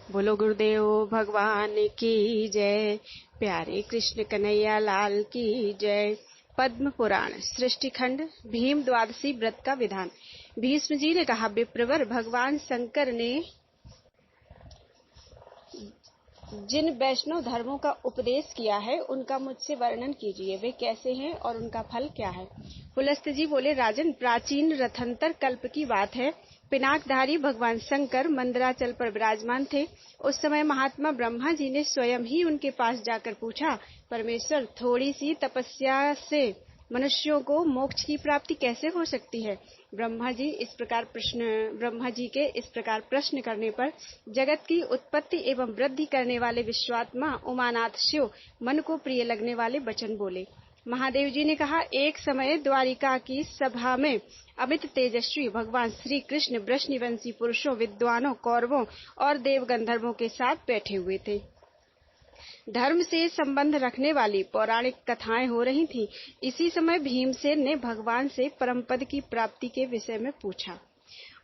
बोलो गुरुदेव भगवान की जय। प्यारे कृष्ण कन्हैया लाल की जय। पद्म पुराण सृष्टि खंड भीम द्वादशी व्रत का विधान। भीष्म जी ने कहा, विप्रवर, भगवान शंकर ने जिन वैष्णव धर्मों का उपदेश किया है उनका मुझसे वर्णन कीजिए। वे कैसे हैं और उनका फल क्या है? पुलस्त जी बोले, राजन, प्राचीन रथंतर कल्प की बात है। पिनाकधारी भगवान शंकर मंदराचल पर विराजमान थे। उस समय महात्मा ब्रह्मा जी ने स्वयं ही उनके पास जाकर पूछा, परमेश्वर, थोड़ी सी तपस्या से मनुष्यों को मोक्ष की प्राप्ति कैसे हो सकती है? ब्रह्मा जी के इस प्रकार प्रश्न करने पर जगत की उत्पत्ति एवं वृद्धि करने वाले विश्वात्मा उमानाथ शिव मन को प्रिय लगने वाले वचन बोले। महादेव जी ने कहा, एक समय द्वारिका की सभा में अमित तेजस्वी भगवान श्री कृष्ण वृषनिवंशी पुरुषों, विद्वानों, कौरवों और देव गंधर्वों के साथ बैठे हुए थे। धर्म से संबंध रखने वाली पौराणिक कथाएं हो रही थीं। इसी समय भीमसेन ने भगवान से परम पद की प्राप्ति के विषय में पूछा।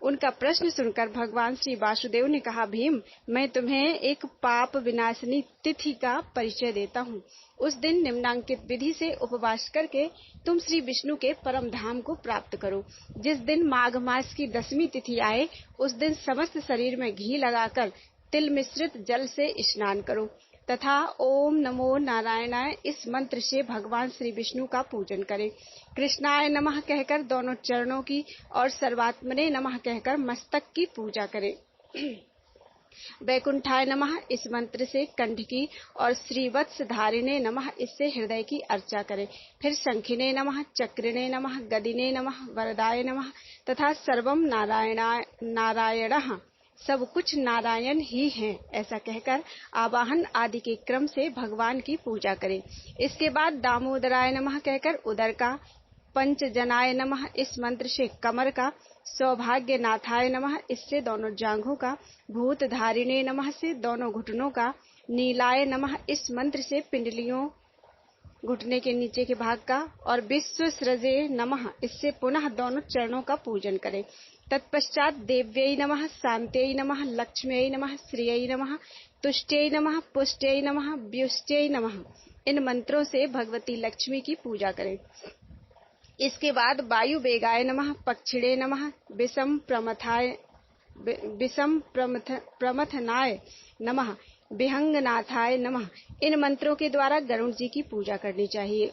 उनका प्रश्न सुनकर भगवान श्री वासुदेव ने कहा, भीम, मैं तुम्हें एक पाप विनाशिनी तिथि का परिचय देता हूँ। उस दिन निम्नांकित विधि से उपवास करके तुम श्री विष्णु के परम धाम को प्राप्त करो। जिस दिन माघ मास की 10वीं तिथि आए, उस दिन समस्त शरीर में घी लगाकर तिल मिश्रित जल से स्नान करो तथा ओम नमो नारायणाय इस मंत्र से भगवान श्री विष्णु का पूजन करें। कृष्णाय नमः कहकर दोनों चरणों की और सर्वात्मने नमः कहकर मस्तक की पूजा करें। वैकुंठाय नमः इस मंत्र से कंठ की और श्रीवत्स धारिणे नमः इससे हृदय की अर्चा करें। फिर शंखिने नमः, चक्रिणे नमः, गदिने नमः, वरदाय नमः तथा सर्वम नारायणः, सब कुछ नारायण ही हैं, ऐसा कहकर आवाहन आदि के क्रम से भगवान की पूजा करें। इसके बाद दामोदराय नमः कहकर उदर का, पंचजनाय नमः इस मंत्र से कमर का, सौभाग्यनाथाय नमः इससे दोनों जांघों का, भूतधारिणे नमः से दोनों घुटनों का, नीलाय नमः इस मंत्र से पिंडलियों घुटने के नीचे के भाग का, और विश्व सृजे नमः इससे पुनः दोनों चरणों का पूजन करें। तत्पश्चात देव्यै नमः, शांत्यै नमः, लक्ष्म्यै नमः, श्रियै नमः, तुष्ट्यै नमः, पुष्ट्यै नमः, व्युष्ट्यै नमः इन मंत्रों से भगवती लक्ष्मी की पूजा करें। इसके बाद वायु वेगाय नमः, पक्षिणे नमः, विषम प्रमथनाय नमः, विहंगनाथाय नमः इन मंत्रों के द्वारा गरुड़ जी की पूजा करनी चाहिए।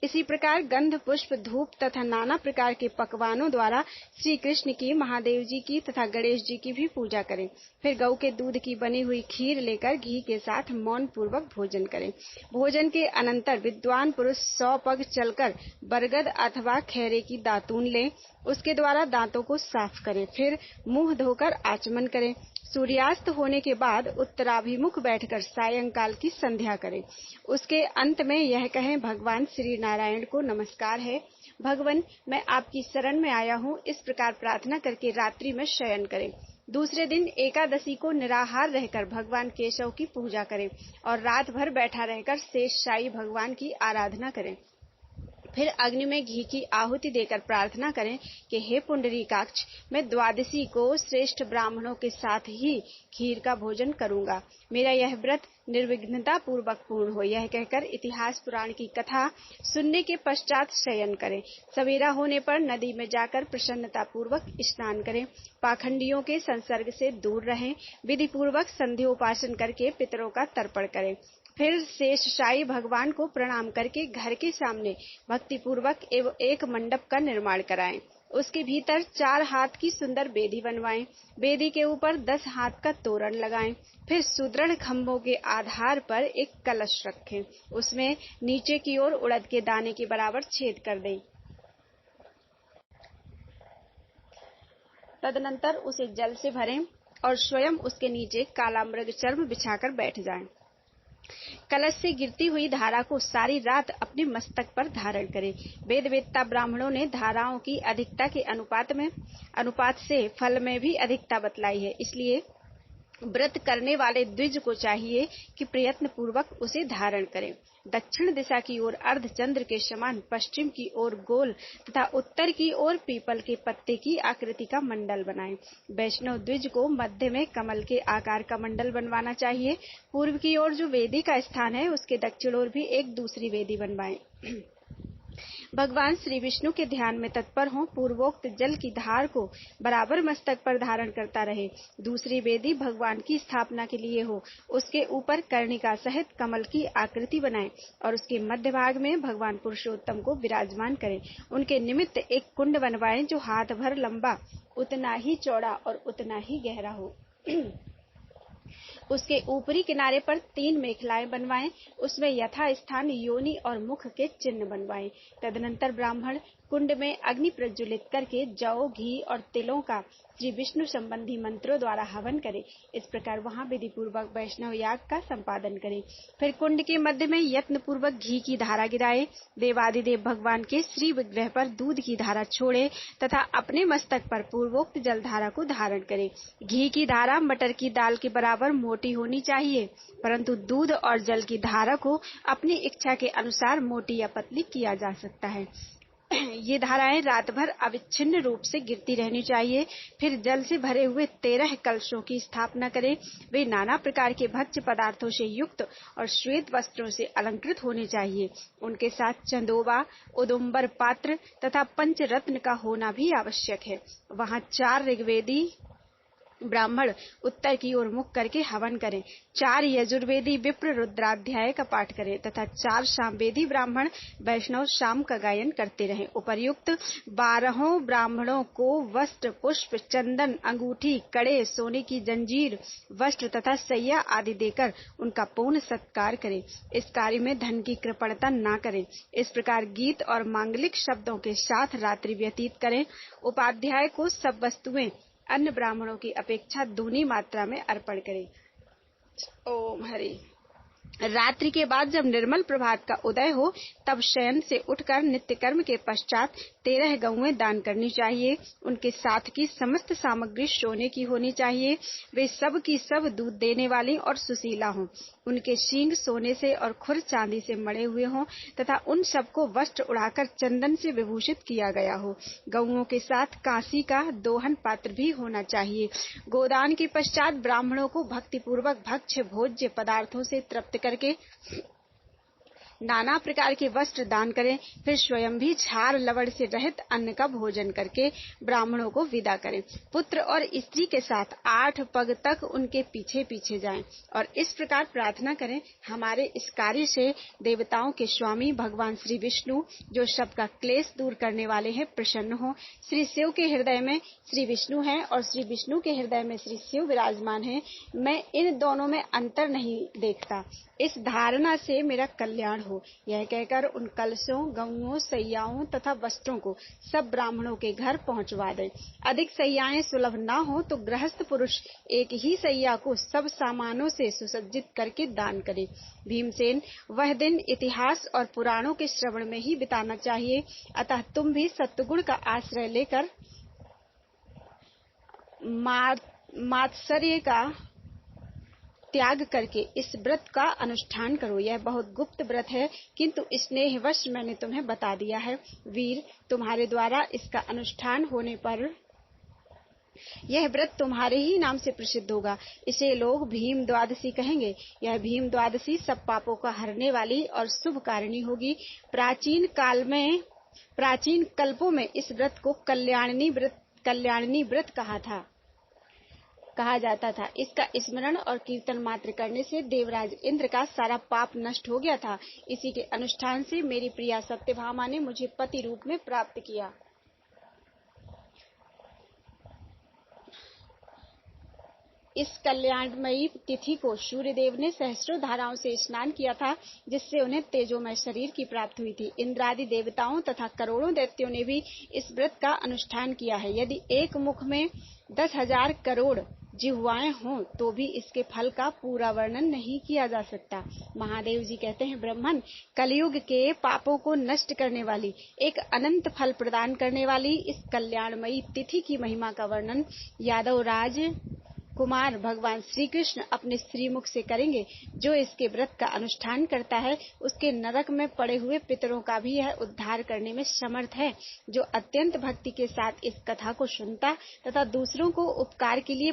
इसी प्रकार गंध, पुष्प, धूप तथा नाना प्रकार के पकवानों द्वारा श्री कृष्ण की, महादेव जी की तथा गणेश जी की भी पूजा करें। फिर गौ के दूध की बनी हुई खीर लेकर घी के साथ मौन पूर्वक भोजन करें। भोजन के अनंतर विद्वान पुरुष 100 पग चलकर बरगद अथवा खैरे की दातून लें, उसके द्वारा दांतों को साफ करें। फिर मुंह धोकर आचमन करें। सूर्यास्त होने के बाद उत्तराभिमुख बैठकर सायंकाल की संध्या करें। उसके अंत में यह कहें, भगवान श्री नारायण को नमस्कार है, भगवान मैं आपकी शरण में आया हूँ, इस प्रकार प्रार्थना करके रात्रि में शयन करें। दूसरे दिन एकादशी को निराहार रहकर भगवान केशव की पूजा करें और रात भर बैठा रहकर शेषशायी भगवान की आराधना करें। फिर अग्नि में घी की आहुति देकर प्रार्थना करें कि हे पुंडरीकाक्ष, मैं द्वादशी को श्रेष्ठ ब्राह्मणों के साथ ही खीर का भोजन करूंगा। मेरा यह व्रत निर्विघ्नता पूर्वक पूर्ण हो। यह कहकर इतिहास पुराण की कथा सुनने के पश्चात शयन करें। सवेरा होने पर नदी में जाकर प्रसन्नता पूर्वक स्नान करें। पाखंडियों के संसर्ग से दूर रहें। विधि पूर्वक संध्योपासन करके पितरों का तर्पण करें। फिर शेषशायी भगवान को प्रणाम करके घर के सामने भक्ति पूर्वक एक मंडप का निर्माण कराएं। उसके भीतर 4 हाथ की सुंदर बेदी बनवाएं। बेदी के ऊपर 10 हाथ का तोरण लगाएं। फिर सुदृढ़ खंभों के आधार पर एक कलश रखें। उसमें नीचे की ओर उड़द के दाने के बराबर छेद कर दें। तदनंतर उसे जल से भरें और स्वयं उसके नीचे काला मृग चर्म बिछाकर बैठ जाएं। कलश से गिरती हुई धारा को सारी रात अपने मस्तक पर धारण करें। वेदवेत्ता ब्राह्मणों ने धाराओं की अधिकता के अनुपात से फल में भी अधिकता बतलाई है। इसलिए व्रत करने वाले द्विज को चाहिए कि प्रयत्न पूर्वक उसे धारण करें। दक्षिण दिशा की ओर अर्धचंद्र के समान, पश्चिम की ओर गोल तथा उत्तर की ओर पीपल के पत्ते की आकृति का मंडल बनाएं। वैष्णव द्विज को मध्य में कमल के आकार का मंडल बनवाना चाहिए। पूर्व की ओर जो वेदी का स्थान है, उसके दक्षिण ओर भी एक दूसरी वेदी बनवाएं। भगवान श्री विष्णु के ध्यान में तत्पर हों। पूर्वोक्त जल की धार को बराबर मस्तक पर धारण करता रहे। दूसरी वेदी भगवान की स्थापना के लिए हो। उसके ऊपर कर्णिका सहित कमल की आकृति बनाएं और उसके मध्य भाग में भगवान पुरुषोत्तम को विराजमान करें। उनके निमित्त एक कुंड बनवाएं जो हाथ भर लंबा, उतना ही चौड़ा और उतना ही गहरा हो। उसके ऊपरी किनारे पर 3 मेखलाएं बनवाएं। उसमें यथा स्थान योनि और मुख के चिन्ह बनवाएं। तदनंतर ब्राह्मण कुंड में अग्नि प्रज्वलित करके जौ, घी और तिलों का श्री विष्णु संबंधी मंत्रों द्वारा हवन करें। इस प्रकार वहां विधि पूर्वक वैष्णव याग का संपादन करें। फिर कुंड के मध्य में यत्न पूर्वक घी की धारा गिराए। देवादिदेव भगवान के श्री विग्रह पर दूध की धारा छोड़े तथा अपने मस्तक पर पूर्वोक्त जलधारा को धारण करे। घी की धारा मटर की दाल के बराबर मोटी होनी चाहिए, परंतु दूध और जल की धारा को अपनी इच्छा के अनुसार मोटी या पतली किया जा सकता है। ये धाराएं रात भर अविच्छिन्न रूप से गिरती रहनी चाहिए। फिर जल से भरे हुए 13 कलशों की स्थापना करें। वे नाना प्रकार के भक्ष्य पदार्थों से युक्त और श्वेत वस्त्रों से अलंकृत होने चाहिए। उनके साथ चंदोबा, उदुम्बर पात्र तथा पंचरत्न का होना भी आवश्यक है। वहां 4 ऋग्वेदी ब्राह्मण उत्तर की ओर मुख करके हवन करें। 4 यजुर्वेदी विप्र रुद्राध्याय का पाठ करें तथा 4 सामवेदी ब्राह्मण वैष्णव शाम का गायन करते रहें। उपर्युक्त 12 ब्राह्मणों को वस्त्र, पुष्प, चंदन, अंगूठी, कड़े, सोने की जंजीर, वस्त्र तथा सैया आदि देकर उनका पूर्ण सत्कार करें। इस कार्य में धन की कृपणता न करें। इस प्रकार गीत और मांगलिक शब्दों के साथ रात्रि व्यतीत करें। उपाध्याय को सब वस्तुएं अन्य ब्राह्मणों की अपेक्षा दूनी मात्रा में अर्पण करें। ओम हरि। रात्रि के बाद जब निर्मल प्रभात का उदय हो, तब शयन से उठकर नित्य कर्म के पश्चात 13 गौएं दान करनी चाहिए। उनके साथ की समस्त सामग्री सोने की होनी चाहिए। वे सब की सब दूध देने वाली और सुशीला हों। उनके सींग सोने से और खुर चांदी से मढ़े हुए हों तथा उन सबको वस्त्र उड़ाकर चंदन से विभूषित किया गया हो। गौओं के साथ कांसी का दोहन पात्र भी होना चाहिए। गोदान के पश्चात ब्राह्मणों को भक्ति पूर्वक भक्ष्य भोज्य पदार्थों से तृप्त करके नाना प्रकार के वस्त्र दान करें। फिर स्वयं भी झार लवड़ से रहित अन्न का भोजन करके ब्राह्मणों को विदा करें। पुत्र और स्त्री के साथ 8 पग तक उनके पीछे पीछे जाएं और इस प्रकार प्रार्थना करें, हमारे इस कार्य से देवताओं के स्वामी भगवान श्री विष्णु, जो सबका क्लेश दूर करने वाले हैं, प्रसन्न हो। श्री शिव के हृदय में श्री विष्णु हैं और श्री विष्णु के हृदय में श्री शिव विराजमान हैं। मैं इन दोनों में अंतर नहीं देखता। इस धारणा से मेरा कल्याण हो। यह कहकर उन कलशों, गौओं, सैयाओं तथा वस्त्रों को सब ब्राह्मणों के घर पहुंचवा दें। अधिक सैयाएं सुलभ न हो तो गृहस्थ पुरुष एक ही सैया को सब सामानों से सुसज्जित करके दान करे। भीमसेन, वह दिन इतिहास और पुराणों के श्रवण में ही बिताना चाहिए। अतः तुम भी सत्वगुण का आश्रय लेकर मात्सर्य का त्याग करके इस व्रत का अनुष्ठान करो। यह बहुत गुप्त व्रत है, किंतु स्नेहवश मैंने तुम्हें बता दिया है। वीर, तुम्हारे द्वारा इसका अनुष्ठान होने पर यह व्रत तुम्हारे ही नाम से प्रसिद्ध होगा। इसे लोग भीम द्वादशी कहेंगे। यह भीम द्वादशी सब पापों का हरने वाली और शुभकारिणी होगी। प्राचीन कल्पों में इस व्रत को कल्याणनी व्रत कहा जाता था। इसका स्मरण और कीर्तन मात्र करने से देवराज इंद्र का सारा पाप नष्ट हो गया था। इसी के अनुष्ठान से मेरी प्रिया सत्यभामा ने मुझे पति रूप में प्राप्त किया। इस कल्याणमयी तिथि को सूर्यदेव ने सहस्रों धाराओं से स्नान किया था, जिससे उन्हें तेजोमय शरीर की प्राप्ति हुई थी। इंद्रादि देवताओं तथा करोड़ों दैत्यों ने भी इस व्रत का अनुष्ठान किया है। यदि एक मुख में 10,000 करोड़ जिह्वाएं हों तो भी इसके फल का पूरा वर्णन नहीं किया जा सकता। महादेव जी कहते हैं, ब्रह्मन, कलयुग के पापों को नष्ट करने वाली, एक अनंत फल प्रदान करने वाली इस कल्याणमयी तिथि की महिमा का वर्णन यादव राज कुमार भगवान श्री कृष्ण अपने श्रीमुख से करेंगे। जो इसके व्रत का अनुष्ठान करता है उसके नरक में पड़े हुए पितरों का भी यह उद्धार करने में समर्थ है। जो अत्यंत भक्ति के साथ इस कथा को सुनता तथा दूसरों के उपकार के लिए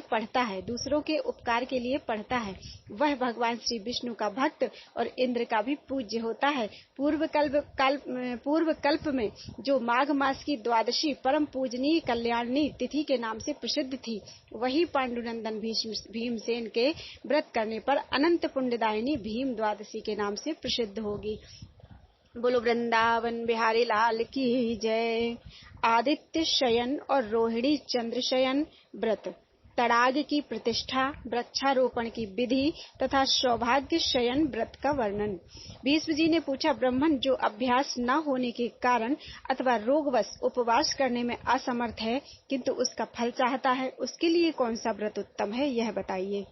पढ़ता है वह भगवान श्री विष्णु का भक्त और इंद्र का भी पूज्य होता है। पूर्व कल्प में जो माघ मास की द्वादशी परम पूजनीय कल्याणी तिथि के नाम से प्रसिद्ध थी, वही पांडुनंदन भीमसेन के व्रत करने पर अनंत पुण्यदायिनी भीम द्वादशी के नाम से प्रसिद्ध होगी। बोलो वृंदावन बिहारी लाल की जय। आदित्य शयन और रोहिणी चंद्र शयन व्रत, तड़ाग की प्रतिष्ठा, वृक्षारोपण की विधि तथा सौभाग्य शयन व्रत का वर्णन। भीष्म जी ने पूछा, ब्राह्मण जो अभ्यास न होने के कारण अथवा रोगवश उपवास करने में असमर्थ है किंतु उसका फल चाहता है, उसके लिए कौन सा व्रत उत्तम है, यह बताइए।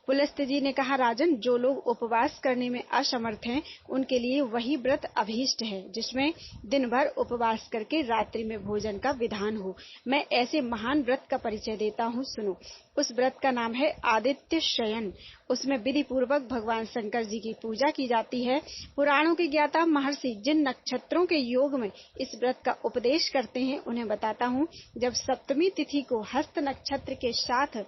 पुलस्त्य जी ने कहा, राजन, जो लोग उपवास करने में असमर्थ हैं उनके लिए वही व्रत अभीष्ट है जिसमें दिन भर उपवास करके रात्रि में भोजन का विधान हो। मैं ऐसे महान व्रत का परिचय देता हूँ, सुनो। उस व्रत का नाम है आदित्य शयन। उसमें विधि पूर्वक भगवान शंकर जी की पूजा की जाती है। पुराणों के ज्ञाता महर्षि जिन नक्षत्रों के योग में इस व्रत का उपदेश करते हैं उन्हें बताता हूँ। जब सप्तमी तिथि को हस्त नक्षत्र के साथ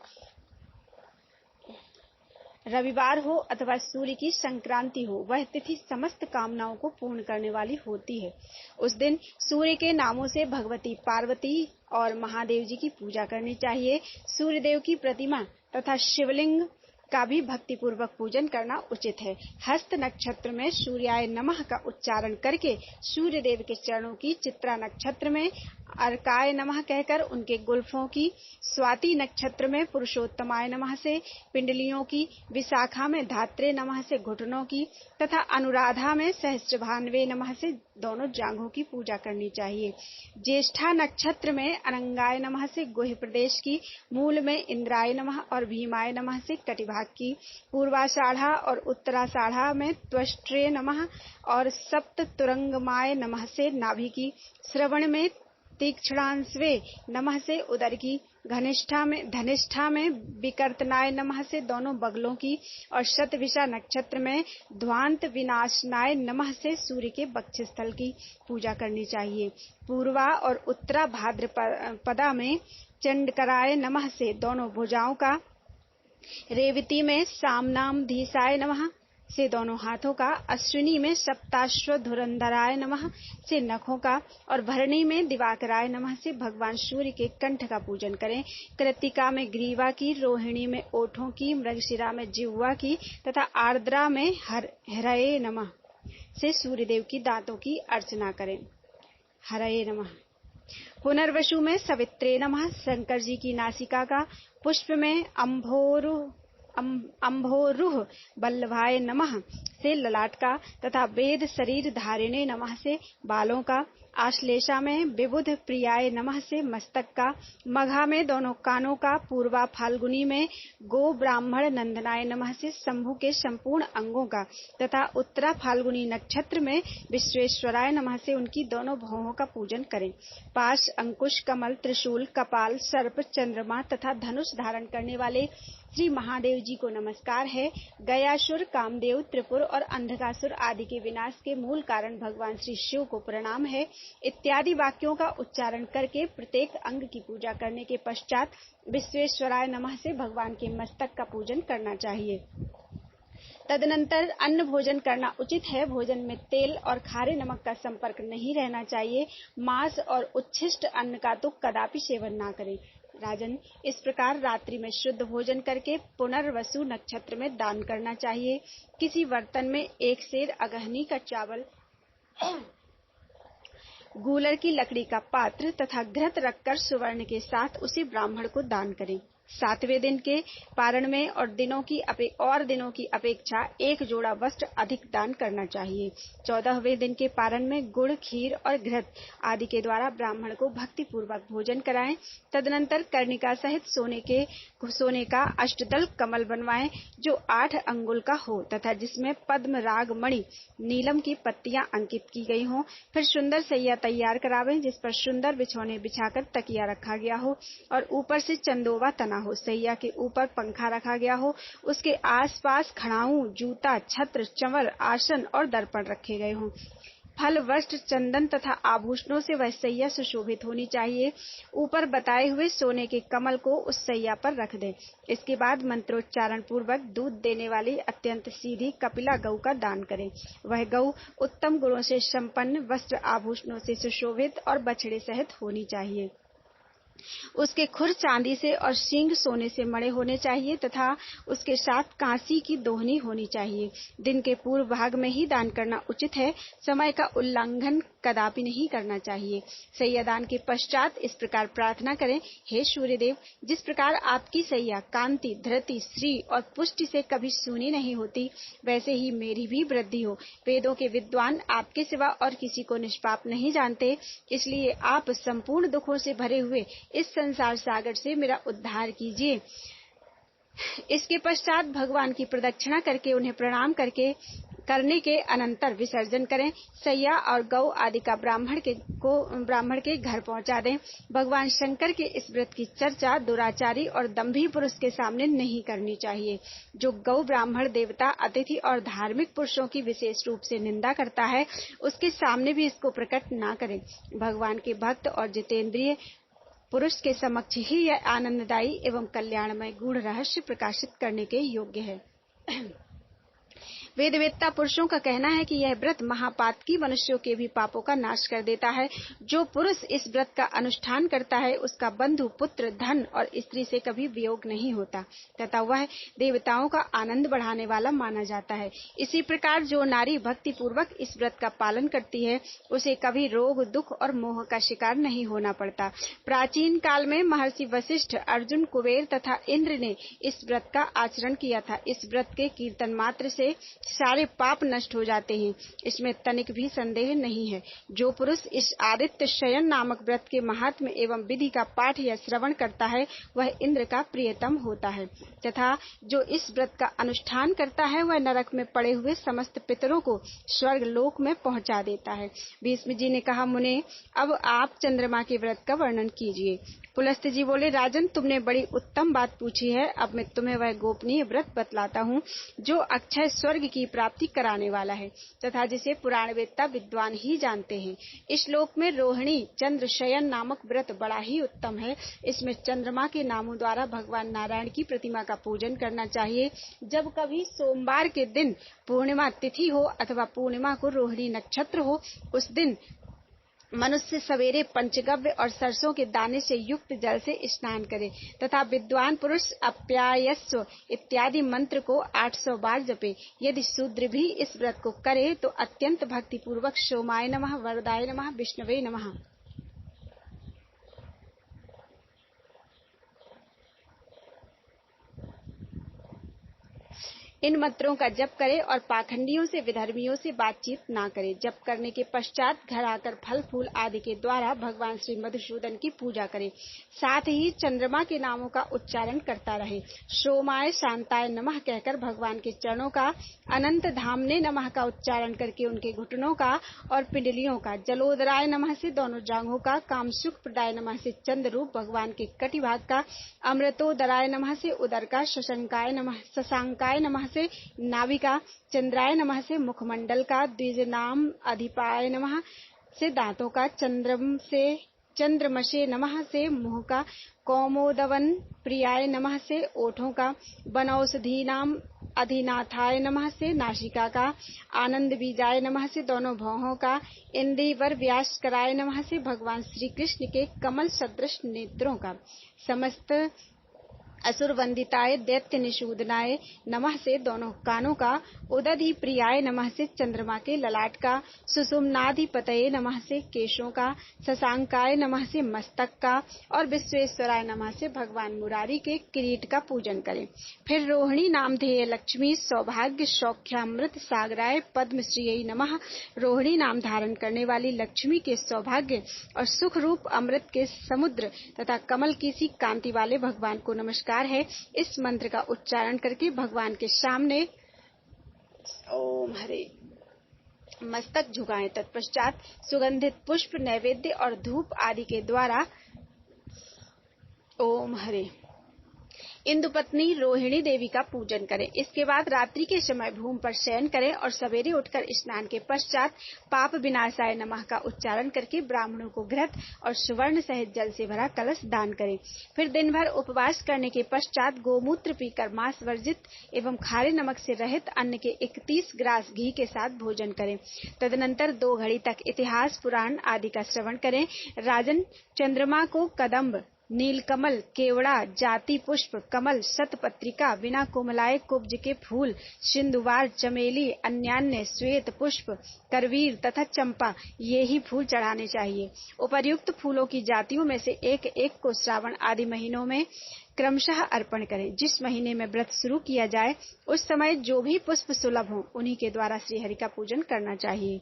रविवार हो अथवा सूर्य की संक्रांति हो, वह तिथि समस्त कामनाओं को पूर्ण करने वाली होती है। उस दिन सूर्य के नामों से भगवती पार्वती और महादेव जी की पूजा करनी चाहिए। सूर्यदेव की प्रतिमा तथा शिवलिंग का भी भक्ति पूर्वक पूजन करना उचित है। हस्त नक्षत्र में सूर्याय नमः का उच्चारण करके सूर्य देव के चरणों की, चित्रा नक्षत्र में अर्काय नमः कहकर उनके गुल्फों की, स्वाति नक्षत्र में पुरुषोत्तमाय नमः से पिंडलियों की, विशाखा में धात्रे नमः से घुटनों की तथा अनुराधा में सहस्रभान्वे नमः से दोनों जांघों की पूजा करनी चाहिए। ज्येष्ठा नक्षत्र में अनंगाय नमः से गुह प्रदेश की, मूल में इंद्राय नमः और भीमाय नमः से कटिभाग की, पूर्वाषाढ़ा और उत्तराषाढ़ा में त्वष्ट्रे नमः और सप्त तुरंगमाय नमः से नाभि की, श्रवण में तीक्ष्णांस्वे नमः से उदर की, धनिष्ठा में विकर्तनाय नमः से दोनों बगलों की और शतभिषा नक्षत्र में ध्वांत विनाशनाय नमः से सूर्य के वक्षस्थल की पूजा करनी चाहिए। पूर्वा और उत्तरा भाद्रपदा में चंडकराय नमः से दोनों भुजाओं का, रेवती में सामनाम धीसाय नमः से दोनों हाथों का, अश्विनी में सप्ताश्व धुरंधराय नमः से नखों का और भरणी में दिवाकराय नमः से भगवान सूर्य के कंठ का पूजन करें। कृत्तिका में ग्रीवा की, रोहिणी में ओठों की, मृगशिरा में जिह्वा की तथा आर्द्रा में हरये नमः से सूर्यदेव की दांतों की अर्चना करें। हरये नमः। पुनर्वसु में सवित्रे नमः शंकर जी की नासिका का, पुष्प में अम्भोरुह बल्लभाय नमः से ललाट का तथा वेद शरीर धारिणे नमः से बालों का, आश्लेषा में विबुध प्रियाय नमः से मस्तक का, मघा में दोनों कानों का, पूर्वा फाल्गुनी में गो ब्राह्मण नंदनाय नमः से शंभु के संपूर्ण अंगों का तथा उत्तरा फाल्गुनी नक्षत्र में विश्वेश्वराय नमः से उनकी दोनों भौहों का पूजन करें। पाश, अंकुश, कमल, त्रिशूल, कपाल, सर्प, चंद्रमा तथा धनुष धारण करने वाले श्री महादेव जी को नमस्कार है। गयासुर, कामदेव, त्रिपुर और अंधकासुर आदि के विनाश के मूल कारण भगवान श्री शिव को प्रणाम है। इत्यादि वाक्यों का उच्चारण करके प्रत्येक अंग की पूजा करने के पश्चात विश्वेश्वराय नमः से भगवान के मस्तक का पूजन करना चाहिए। तदनंतर अन्न भोजन करना उचित है। भोजन में तेल और खारे नमक का संपर्क नहीं रहना चाहिए। मांस और उच्छिष्ट अन्न का तो कदापि सेवन ना करें। राजन, इस प्रकार रात्रि में शुद्ध भोजन करके पुनर्वसु नक्षत्र में दान करना चाहिए। किसी बर्तन में 1 सेर अगहनी का चावल, गूलर की लकड़ी का पात्र तथा घृत रखकर सुवर्ण के साथ उसे ब्राह्मण को दान करें। 7वें दिन के पारण में और दिनों की अपेक्षा 1 जोड़ा वस्त्र अधिक दान करना चाहिए। 14वें दिन के पारण में गुड़, खीर और घृत आदि के द्वारा ब्राह्मण को भक्ति पूर्वक भोजन कराएं। तदनंतर कर्णिका सहित सोने का अष्टदल कमल बनवाएं जो 8 अंगुल का हो तथा जिसमें पद्म, राग, मणि, नीलम की पत्तियां अंकित की गई हों। फिर सुंदर सैया तैयार करावें जिस पर सुंदर बिछौने बिछाकर तकिया रखा गया हो और ऊपर से चंदोवा तना हो, सैया के ऊपर पंखा रखा गया हो, उसके आसपास खड़ाऊं, जूता, छत्र, चंवर, आसन और दर्पण रखे गए हों। फल, वस्त्र, चंदन तथा आभूषणों से वह सैया सुशोभित होनी चाहिए। ऊपर बताए हुए सोने के कमल को उस सैया पर रख दें। इसके बाद मंत्रोच्चारण पूर्वक दूध देने वाली अत्यंत सीधी कपिला गौ का दान करें। वह गौ उत्तम गुणों से संपन्न, वस्त्र आभूषणों से सुशोभित और बछड़े सहित होनी चाहिए। उसके खुर चांदी से और सींग सोने से मढ़े होने चाहिए तथा उसके साथ कांसी की दोहनी होनी चाहिए। दिन के पूर्व भाग में ही दान करना उचित है, समय का उल्लंघन कदापि नहीं करना चाहिए। सैयादान के पश्चात इस प्रकार प्रार्थना करें, हे सूर्यदेव, जिस प्रकार आपकी सैया कांति, धृति, श्री और पुष्टि से कभी सूनी नहीं होती, वैसे ही मेरी भी वृद्धि हो। वेदों के विद्वान आपके सिवा और किसी को निष्पाप नहीं जानते, इसलिए आप संपूर्ण दुखों से भरे हुए इस संसार सागर से मेरा उद्धार कीजिए। इसके पश्चात भगवान की प्रदक्षिणा करके उन्हें प्रणाम करने के अनंतर विसर्जन करें। सैया और गौ आदि का ब्राह्मण के घर पहुंचा दें। भगवान शंकर के इस व्रत की चर्चा दुराचारी और दंभी पुरुष के सामने नहीं करनी चाहिए। जो गौ, ब्राह्मण, देवता, अतिथि और धार्मिक पुरुषों की विशेष रूप से निंदा करता है, उसके सामने भी इसको प्रकट ना करें। भगवान के भक्त और जितेंद्रिय पुरुष के समक्ष ही यह आनंददायी एवं कल्याणमय गूढ़ रहस्य प्रकाशित करने के योग्य है। वेदवेत्ता पुरुषों का कहना है कि यह व्रत महापातकी मनुष्यों के भी पापों का नाश कर देता है। जो पुरुष इस व्रत का अनुष्ठान करता है, उसका बंधु, पुत्र, धन और स्त्री से कभी वियोग नहीं होता तथा वह देवताओं का आनंद बढ़ाने वाला माना जाता है। इसी प्रकार जो नारी भक्ति पूर्वक इस व्रत का पालन करती है, उसे कभी रोग, दुख और मोह का शिकार नहीं होना पड़ता। प्राचीन काल में महर्षि वशिष्ठ, अर्जुन, कुबेर तथा इंद्र ने इस व्रत का आचरण किया था। इस व्रत के कीर्तन मात्र से सारे पाप नष्ट हो जाते हैं, इसमें तनिक भी संदेह नहीं है। जो पुरुष इस आदित्य शयन नामक व्रत के महात्म्य एवं विधि का पाठ या श्रवण करता है, वह इंद्र का प्रियतम होता है तथा जो इस व्रत का अनुष्ठान करता है, वह नरक में पड़े हुए समस्त पितरों को स्वर्ग लोक में पहुंचा देता है। भीष्म जी ने कहा, मुने, अब आप चंद्रमा के व्रत का वर्णन कीजिए। पुलस्त्य जी बोले, राजन, तुमने बड़ी उत्तम बात पूछी है। अब मैं तुम्हें वह गोपनीय व्रत बतलाता हूँ जो अक्षय स्वर्ग की प्राप्ति कराने वाला है तथा जिसे पुराणवेत्ता विद्वान ही जानते हैं। इस श्लोक में रोहिणी चंद्र शयन नामक व्रत बड़ा ही उत्तम है। इसमें चंद्रमा के नामों द्वारा भगवान नारायण की प्रतिमा का पूजन करना चाहिए। जब कभी सोमवार के दिन पूर्णिमा तिथि हो अथवा पूर्णिमा को रोहिणी नक्षत्र हो, उस दिन मनुष्य सवेरे पंचगव्य और सरसों के दाने से युक्त जल से स्नान करे तथा विद्वान पुरुष अप्यायस्व इत्यादि मंत्र को 800 बार जपे। यदि शूद्र भी इस व्रत को करे तो अत्यंत भक्ति पूर्वक सोमाय नमः, वरदाय नमः, विष्णवे नमः इन मंत्रों का जप करे और पाखंडियों से, विधर्मियों से बातचीत ना करे। जप करने के पश्चात घर आकर फल फूल आदि के द्वारा भगवान श्री मधुसूदन की पूजा करे। साथ ही चंद्रमा के नामों का उच्चारण करता रहे। सोमाय शांताय नमः कहकर भगवान के चरणों का, अनंत धामने नमः का उच्चारण करके उनके घुटनों का और पिंडलियों का, जलोदराय नमः से दोनों जांघों का, काम सुख प्रदाय नमः से चंद्र रूप भगवान के कटिभाग का, अमृतोदराय नमः से उदर का, शशांकाय नमः से नाभिका, चंद्राय नमः से मुखमंडल का, द्विजनाम अधिपाय नमः से दांतों का, चंद्रमसे नमः से मुंह का, कौमोदवन प्रियाय नमः से ओठों का, वनौषधीनाम अधिनाथाय नमः से नासिका का, आनंद बीजाय नमः से दोनों भौहों का, इंद्रिवर व्यासकराय नमः से भगवान श्री कृष्ण के कमल सदृश नेत्रों का, समस्त असुर वंदिताय दैत्य निषूदनाय नमः से दोनों कानों का, उदधि प्रियाय नमः से चंद्रमा के ललाट का, सुषुम्नाधिपतये नमः से केशों का, शशांकाय नमः से मस्तक का और विश्वेश्वराय नमः से भगवान मुरारी के किरीट का पूजन करें। फिर रोहिणी नामधेय लक्ष्मी, सौभाग्य, सौख्यामृत सागराय पद्मश्री नमः, रोहिणी नाम धारण करने वाली लक्ष्मी के सौभाग्य और सुख रूप अमृत के समुद्र तथा कमल की सी कांति वाले भगवान को नमस्कार है। इस मंत्र का उच्चारण करके भगवान के सामने ओम हरे मस्तक झुकाएं। तत्पश्चात सुगंधित पुष्प, नैवेद्य और धूप आदि के द्वारा ओम हरे इंदुपत्नी रोहिणी देवी का पूजन करें। इसके बाद रात्रि के समय भूमि पर शयन करें और सवेरे उठकर स्नान के पश्चात पाप विनाशाय नमः का उच्चारण करके ब्राह्मणों को घृत और सुवर्ण सहित जल से भरा कलश दान करें। फिर दिन भर उपवास करने के पश्चात गोमूत्र पीकर मांस वर्जित एवं खारे नमक से रहित अन्न के 31 ग्रास घी के साथ भोजन करें। तदनंतर 2 घड़ी तक इतिहास पुराण आदि का श्रवण करें। राजन, चंद्रमा को कदम्ब, नीलकमल, केवड़ा, जाति पुष्प, कमल, शतपत्रिका, बिना कोमलाए कुब्ज के फूल, सिंधुवार, चमेली, अन्यान्य, श्वेत पुष्प, करवीर तथा चंपा ये ही फूल चढ़ाने चाहिए। उपर्युक्त फूलों की जातियों में से एक एक को श्रावण आदि महीनों में क्रमशः अर्पण करें। जिस महीने में व्रत शुरू किया जाए उस समय जो भी पुष्प सुलभ हो उन्हीं के द्वारा श्रीहरि का पूजन करना चाहिए।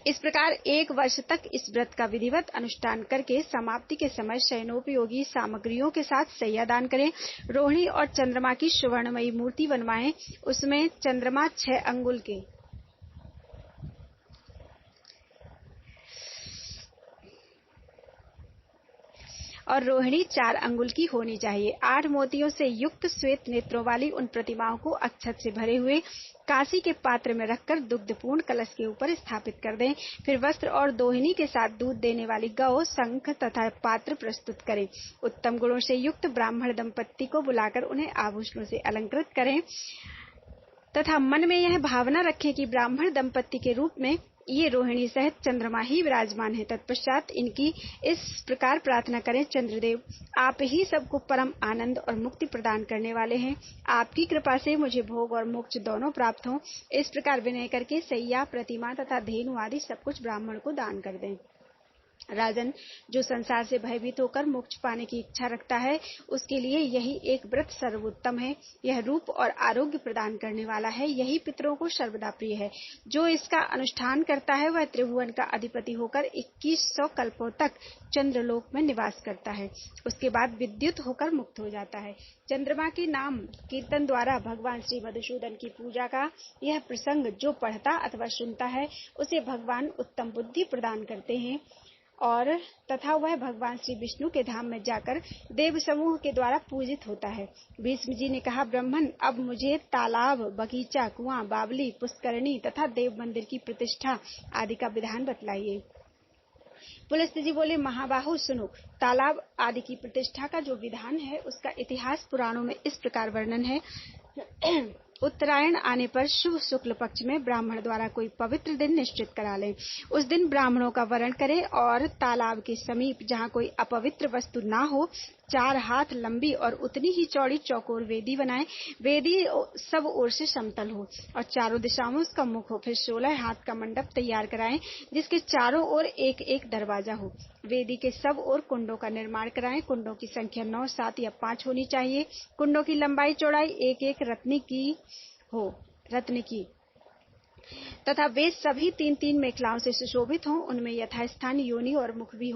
इस प्रकार 1 वर्ष तक इस व्रत का विधिवत अनुष्ठान करके समाप्ति के समय शयनोपयोगी सामग्रियों के साथ शय्यादान करें। रोहिणी और चंद्रमा की सुवर्णमयी मूर्ति बनवाएं। उसमें चंद्रमा 6 अंगुल के और रोहिणी 4 अंगुल की होनी चाहिए। 8 मोतियों से युक्त श्वेत नेत्रों वाली उन प्रतिमाओं को अक्षत से भरे हुए कांसी के पात्र में रखकर दुग्धपूर्ण कलश के ऊपर स्थापित कर दें। फिर वस्त्र और दोहिनी के साथ दूध देने वाली गौ, शंख तथा पात्र प्रस्तुत करें। उत्तम गुणों से युक्त ब्राह्मण दंपत्ति को बुलाकर उन्हें आभूषणों से अलंकृत करें तथा मन में यह भावना रखें कि ब्राह्मण दंपत्ति के रूप में ये रोहिणी सहित चंद्रमा ही विराजमान है। तत्पश्चात इनकी इस प्रकार प्रार्थना करें, चंद्रदेव, आप ही सबको परम आनंद और मुक्ति प्रदान करने वाले हैं। आपकी कृपा से मुझे भोग और मोक्ष दोनों प्राप्त हों। इस प्रकार विनय करके सैया, प्रतिमा तथा धेनु आदि सब कुछ ब्राह्मण को दान कर दें। राजन, जो संसार से भयभीत होकर मोक्ष पाने की इच्छा रखता है उसके लिए यही एक व्रत सर्वोत्तम है। यह रूप और आरोग्य प्रदान करने वाला है। यही पितरों को सर्वदा प्रिय है। जो इसका अनुष्ठान करता है वह त्रिभुवन का अधिपति होकर 2100 कल्पों तक चंद्रलोक में निवास करता है। उसके बाद विद्युत होकर मुक्त हो जाता है। चंद्रमा के नाम कीर्तन द्वारा भगवान श्री मधुसूदन की पूजा का यह प्रसंग जो पढ़ता अथवा सुनता है उसे भगवान उत्तम बुद्धि प्रदान करते हैं और तथा वह भगवान श्री विष्णु के धाम में जाकर देव समूह के द्वारा पूजित होता है। भीष्म जी ने कहा, ब्राह्मण, अब मुझे तालाब, बगीचा, कुआं, बावली, पुष्करणी तथा देव मंदिर की प्रतिष्ठा आदि का विधान बतलाइए। पुलस्त्य जी बोले, महाबाहु सुनो, तालाब आदि की प्रतिष्ठा का जो विधान है उसका इतिहास पुराणों में इस प्रकार वर्णन है। उत्तरायण आने पर शुभ शुक्ल पक्ष में ब्राह्मण द्वारा कोई पवित्र दिन निश्चित करा लें। उस दिन ब्राह्मणों का वरण करें और तालाब के समीप जहाँ कोई अपवित्र वस्तु ना हो 4 हाथ लंबी और उतनी ही चौड़ी चौकोर वेदी बनाएं। वेदी सब ओर से समतल हो और चारों दिशाओं में उसका मुख हो। फिर 16 हाथ का मंडप तैयार कराएं जिसके चारों ओर एक एक दरवाजा हो। वेदी के सब ओर कुंडों का निर्माण कराएं। कुंडों की संख्या 9, 7 या 5 होनी चाहिए। कुंडों की लंबाई चौड़ाई एक एक रत्न की तथा वे सभी 3-3 मेखलाओं से सुशोभित हों। उनमें यथास्थान योनि और मुख भी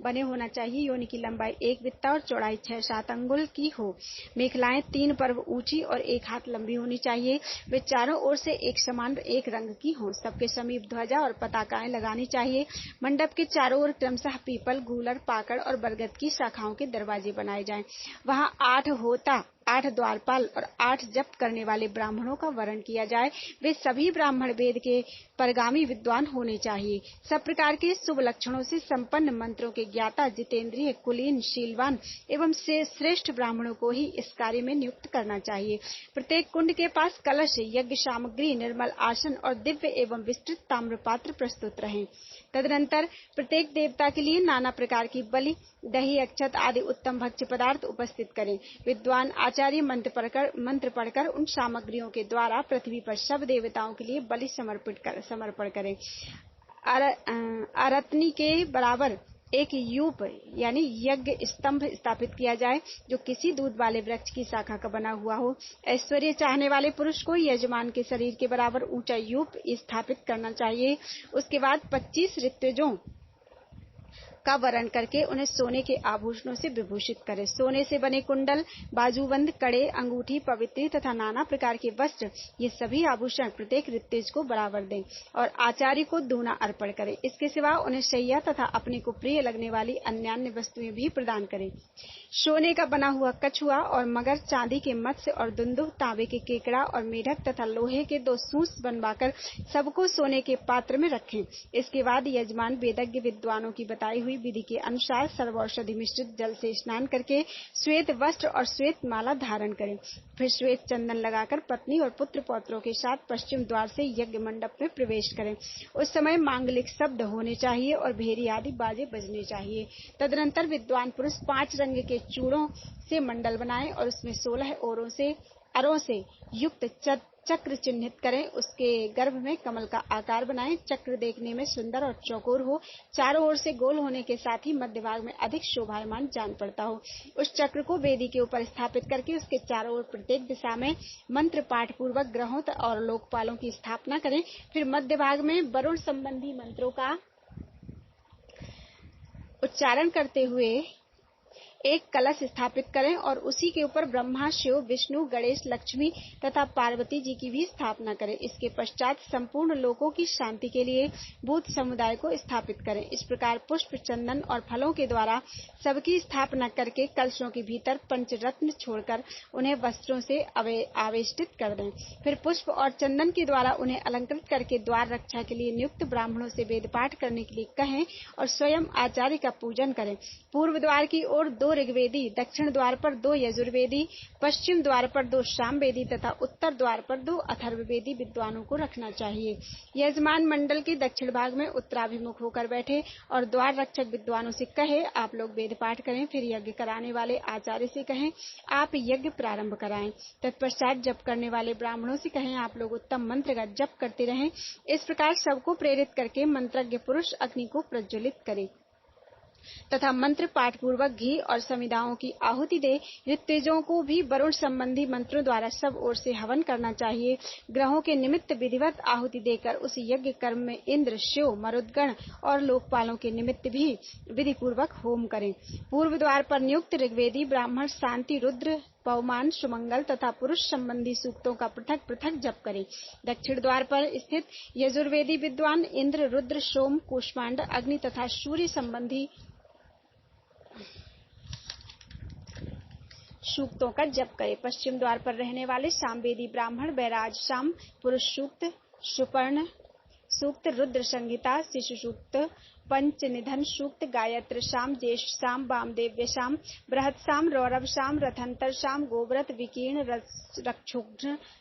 बने होना चाहिए। योनि की लंबाई 1 बित्ता और चौड़ाई 6-7 अंगुल की हो। मेखलाएं 3 पर्व ऊंची और 1 हाथ लंबी होनी चाहिए। वे चारों ओर से एक समान एक रंग की हों। सबके समीप ध्वजा और पताकाएं लगानी चाहिए। मंडप के चारों ओर क्रमशः पीपल, गूलर, पाकड़ और बरगद की शाखाओं के दरवाजे बनाए जाएं। वहां 8 होता, 8 द्वारपाल और 8 जप करने वाले ब्राह्मणों का वरण किया जाए। वे सभी ब्राह्मण वेद के परगामी विद्वान होने चाहिए। सब प्रकार के शुभ लक्षणों से संपन्न, मंत्रों के ज्ञाता, जितेंद्रिय, कुलीन, शीलवान एवं श्रेष्ठ ब्राह्मणों को ही इस कार्य में नियुक्त करना चाहिए। प्रत्येक कुंड के पास कलश, यज्ञ सामग्री, निर्मल आसन और दिव्य एवं विस्तृत ताम्र पात्र प्रस्तुत रहें। तदनंतर प्रत्येक देवता के लिए नाना प्रकार की बलि, दही, अक्षत आदि उत्तम भक्ष्य पदार्थ उपस्थित करें। विद्वान आचार्य मंत्र पढ़कर उन सामग्रियों के द्वारा पृथ्वी पर सब देवताओं के लिए बलि समर्पण करें। अरत्नी के बराबर एक यूप यानी यज्ञ स्तंभ स्थापित किया जाए जो किसी दूध वाले वृक्ष की शाखा का बना हुआ हो। ऐश्वर्य चाहने वाले पुरुष को यजमान के शरीर के बराबर ऊंचा यूप स्थापित करना चाहिए। उसके बाद 25 ऋत्विजों का वरण करके उन्हें सोने के आभूषणों से विभूषित करें। सोने से बने कुंडल, बाजूबंद, कड़े, अंगूठी, पवित्री तथा नाना प्रकार के वस्त्र, ये सभी आभूषण प्रत्येक ऋत्विज को बराबर दें और आचार्य को दूना अर्पण करें। इसके सिवा उन्हें शैया तथा अपने को प्रिय लगने वाली अन्यान्य वस्तुएं भी प्रदान करें। सोने का बना हुआ कछुआ और मगर, चांदी के मत्स्य और दुंदुभ, तांबे के केकड़ा और मेढक तथा लोहे के 2 सूस बनवाकर सबको सोने के पात्र में रखें। इसके बाद यजमान वेदज्ञ विद्वानों की बताई हुई विधि के अनुसार सर्वौषधि मिश्रित जल से स्नान करके श्वेत वस्त्र और श्वेत माला धारण करें। फिर श्वेत चंदन लगाकर पत्नी और पुत्र पौत्रों के साथ पश्चिम द्वार से यज्ञ मंडप में प्रवेश करें। उस समय मांगलिक शब्द होने चाहिए और भेरी आदि बाजे बजने चाहिए। तदनंतर विद्वान पुरुष 5 रंग के चूड़ों से मंडल बनाएं और उसमें 16 अरों से युक्त चक्र चिन्हित करें। उसके गर्भ में कमल का आकार बनाएं। चक्र देखने में सुंदर और चौकोर हो, चारों ओर से गोल होने के साथ ही मध्य भाग में अधिक शोभायमान जान पड़ता हो। उस चक्र को वेदी के ऊपर स्थापित करके उसके चारों ओर प्रत्येक दिशा में मंत्र पाठ पूर्वक ग्रहों और लोकपालों की स्थापना करें। फिर मध्य भाग में वरुण संबंधी मंत्रों का उच्चारण करते हुए एक कलश स्थापित करें और उसी के ऊपर ब्रह्मा, शिव, विष्णु, गणेश, लक्ष्मी तथा पार्वती जी की भी स्थापना करें। इसके पश्चात संपूर्ण लोकों की शांति के लिए भूत समुदाय को स्थापित करें। इस प्रकार पुष्प, चंदन और फलों के द्वारा सबकी स्थापना करके कलशों के भीतर पंचरत्न छोड़कर उन्हें वस्त्रों से आवेष्टित कर दें। फिर पुष्प और चंदन के द्वारा उन्हें अलंकृत करके द्वार रक्षा के लिए नियुक्त ब्राह्मणों से वेद पाठ करने के लिए कहें और स्वयं आचार्य का पूजन करें। पूर्व द्वार की ओर 2 ऋग्वेदी, दक्षिण द्वार पर 2 यजुर्वेदी, पश्चिम द्वार पर 2 सामवेदी तथा उत्तर द्वार पर 2 अथर्ववेदी विद्वानों को रखना चाहिए। यजमान मंडल के दक्षिण भाग में उत्तराभिमुख होकर बैठे और द्वार रक्षक विद्वानों से कहे, आप लोग वेद पाठ करें। फिर यज्ञ कराने वाले आचार्य से कहें, आप यज्ञ प्रारंभ कराएं। तत्पश्चात जप करने वाले ब्राह्मणों से कहें, आप लोग उत्तम मंत्र का जप करते रहें। इस प्रकार सबको प्रेरित करके मंत्रज्ञ पुरुष अग्नि को प्रज्वलित करे तथा मंत्र पाठ पूर्वक घी और समिधाओं की आहुति दे। ऋत्विजों को भी वरुण संबंधी मंत्रों द्वारा सब ओर से हवन करना चाहिए। ग्रहों के निमित्त विधिवत आहुति देकर उस यज्ञ कर्म में इंद्र, शिव, मरुद्गण और लोकपालों के निमित्त भी विधि पूर्वक होम करें। पूर्व द्वार पर नियुक्त ऋग्वेदी ब्राह्मण शांति, रुद्र, पवमान, सुमंगल तथा पुरुष संबंधी सूक्तों का पृथक पृथक जप करें। दक्षिण द्वार पर स्थित यजुर्वेदी विद्वान इंद्र, रुद्र, सोम, कूष्मांड, अग्नि तथा सूर्य संबंधी सूक्तों का जप करें। पश्चिम द्वार पर रहने वाले सामवेदी ब्राह्मण वैराज शाम, पुरुष सूक्त, सुपर्ण सूक्त, रुद्र संहिता, शिशु सूक्त, पंच निधन सूक्त, गायत्र शाम, ज्येष्ठ शाम, वामदेव्य शाम, बृहत शाम, रौरव शाम, रथंतर शाम, गोव्रत, विकीर्ण,